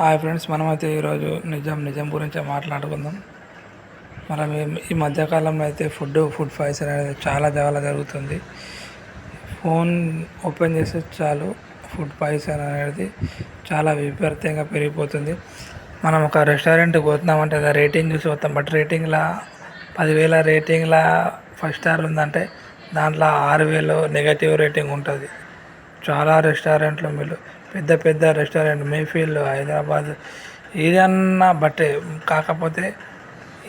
Hi friends, మనమైతే ఈరోజు నిజం గురించే మాట్లాడుకుందాం. మనం ఈ మధ్యకాలంలో అయితే ఫుడ్ పాయిజన్ అనేది చాలా జరుగుతుంది. ఫోన్ ఓపెన్ చేస్తే చాలు ఫుడ్ పాయిజన్ అనేది చాలా విపరీతంగా పెరిగిపోతుంది. మనం ఒక రెస్టారెంట్కి పోతున్నామంటే అది రేటింగ్ చూసి పోతాం. బట్ రేటింగ్లా 10,000 రేటింగ్లా 5 స్టార్ ఉందంటే దాంట్లో 6,000 నెగటివ్ రేటింగ్ ఉంటుంది. చాలా రెస్టారెంట్లు మీరు పెద్ద రెస్టారెంట్ మేఫీల్డ్ హైదరాబాద్ ఏదన్నా బట్టే. కాకపోతే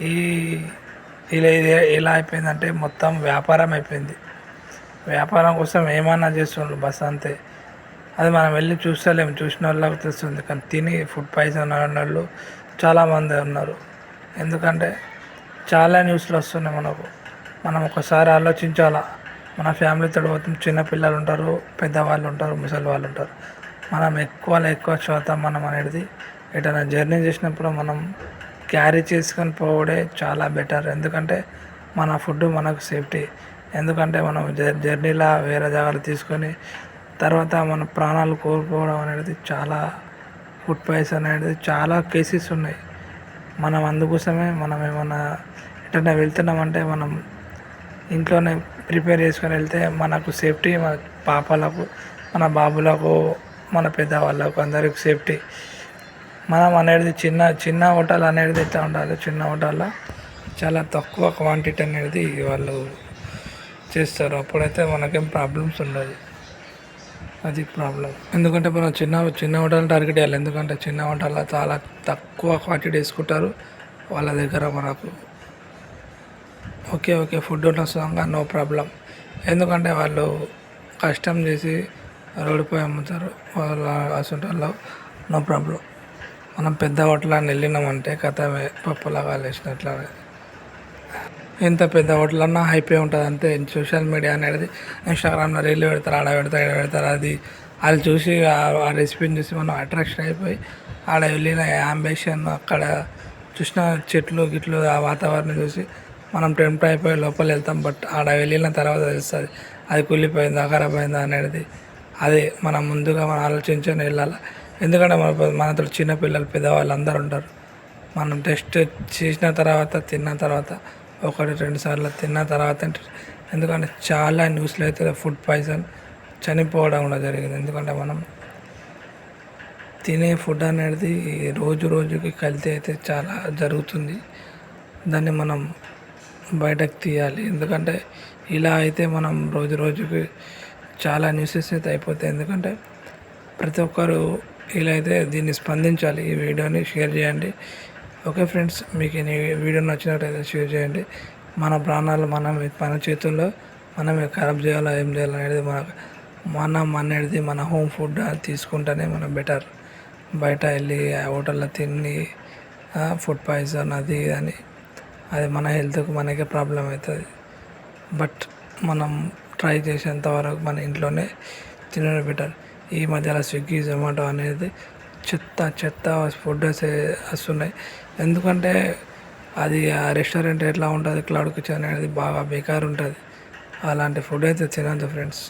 ఈ ఇలా అయిపోయిందంటే మొత్తం వ్యాపారం అయిపోయింది. వ్యాపారం కోసం ఏమన్నా చేస్తుండ్రు బస్ అంతే. అది మనం వెళ్ళి చూస్తలేము, చూసిన వాళ్ళకి తెలుస్తుంది. కానీ తిని ఫుడ్ పాయిజన్ అయిన వాళ్ళు చాలామంది ఉన్నారు. ఎందుకంటే చాలా న్యూస్లు వస్తున్నాయి మనం ఒకసారి ఆలోచించాలా. మన ఫ్యామిలీతో పోతాం, చిన్నపిల్లలు ఉంటారు, పెద్దవాళ్ళు ఉంటారు, ముసలి వాళ్ళు ఉంటారు. మనం ఎక్కువ శాతం మనం అనేది ఎటైనా జర్నీ చేసినప్పుడు మనం క్యారీ చేసుకొని పోవడే చాలా బెటర్. ఎందుకంటే మన ఫుడ్ మనకు సేఫ్టీ. ఎందుకంటే మనం జర్నీలో వేరే జాగాలు తీసుకొని తర్వాత మన ప్రాణాలు కోల్పోవడం అనేది చాలా ఫుడ్ పాయిజన్ అనేది చాలా కేసెస్ ఉన్నాయి. మనం అందుకోసమే మనం ఏమన్నా ఎటైనా వెళ్తున్నామంటే మనం ఇంట్లోనే ప్రిపేర్ చేసుకొని వెళ్తే మనకు సేఫ్టీ, మన పాపలకు, మన బాబులకు, మన పెద్దవాళ్ళకు అందరికి సేఫ్టీ. మనం అనేది చిన్న హోటల్ అనేది ఎట్లా ఉండాలి, చిన్న హోటల్లో చాలా తక్కువ క్వాంటిటీ అనేది వాళ్ళు చేస్తారు. అప్పుడైతే మనకేం ప్రాబ్లమ్స్ ఉండదు. అది ప్రాబ్లం. ఎందుకంటే మనం చిన్న హోటల్ టార్గెట్ చేయాలి. ఎందుకంటే చిన్న హోటల్లో చాలా తక్కువ క్వాంటిటీ వేసుకుంటారు. వాళ్ళ దగ్గర మనకు ఓకే ఫుడ్ ఉన్న సొంతంగా నో ప్రాబ్లం. ఎందుకంటే వాళ్ళు కష్టం చేసి రోడ్డుపై అమ్ముతారు. వాళ్ళ హాస్పిటల్లో నో ప్రాబ్లం. మనం పెద్ద హోటల్ని వెళ్ళినామంటే కథమే పప్పులాగా వేసినట్లా. ఎంత పెద్ద హోటల్ అన్నా హైపే ఉంటుంది అంతే. సోషల్ మీడియా అనేది ఇన్స్టాగ్రామ్లో రీల్ పెడతారు, ఆడ పెడతారు. అది వాళ్ళు చూసి ఆ రెసిపీని చూసి మనం అట్రాక్షన్ అయిపోయి ఆడ వెళ్ళిన యాంబిషన్, అక్కడ చూసిన చెట్లు గిట్లు, ఆ వాతావరణం చూసి మనం టెంప్ట్ అయిపోయి లోపల వెళ్తాం. బట్ ఆడ వెళ్ళిన తర్వాత తెలుస్తుంది అది కూలిపోయిందా, ఖరాబ్ అయిందా అనేది. అదే మనం ముందుగా మనం ఆలోచించుకొని వెళ్ళాలి. ఎందుకంటే మనతో చిన్నపిల్లలు, పెద్దవాళ్ళు అందరూ ఉంటారు. మనం టెస్ట్ చేసిన తర్వాత, తిన్న తర్వాత 1-2 సార్లు తిన్న తర్వాత. ఎందుకంటే చాలా న్యూస్లో అయితే ఫుడ్ పాయిజన్ చనిపోవడం కూడా జరిగింది. ఎందుకంటే మనం తినే ఫుడ్ అనేది రోజుకి కల్తీ అయితే చాలా జరుగుతుంది. దాన్ని మనం బయటకు తీయాలి. ఎందుకంటే ఇలా అయితే మనం రోజుకి చాలా న్యూసెస్ అయితే అయిపోతాయి. ఎందుకంటే ప్రతి ఒక్కరు ఇలా అయితే దీన్ని స్పందించాలి. ఈ వీడియోని షేర్ చేయండి. ఓకే ఫ్రెండ్స్, మీకు ఈ వీడియో నచ్చినట్టయితే షేర్ చేయండి. మన ప్రాణాలు మన చేతుల్లో మనమే ఖరాబ్ చేయాలో ఏం చేయాలో అనేది మనం అనేది మన హోమ్ ఫుడ్ తీసుకుంటేనే మనం బెటర్. బయట వెళ్ళి హోటల్లో తిని ఫుడ్ పాయిజన్ అది అని అది మన హెల్త్కి మనకే ప్రాబ్లం అవుతుంది. బట్ మనం ట్రై చేసేంత వరకు మన ఇంట్లోనే తినడం బెటర్. ఈ మధ్యలో స్విగ్గీ, జొమాటో అనేది చెత్త ఫుడ్ వస్తున్నాయి. ఎందుకంటే అది ఆ రెస్టారెంట్ ఎట్లా ఉంటుంది, క్లౌడ్ కిచెన్ అనేది బాగా బేకార్ ఉంటుంది. అలాంటి ఫుడ్ అయితే తినద్దు ఫ్రెండ్స్.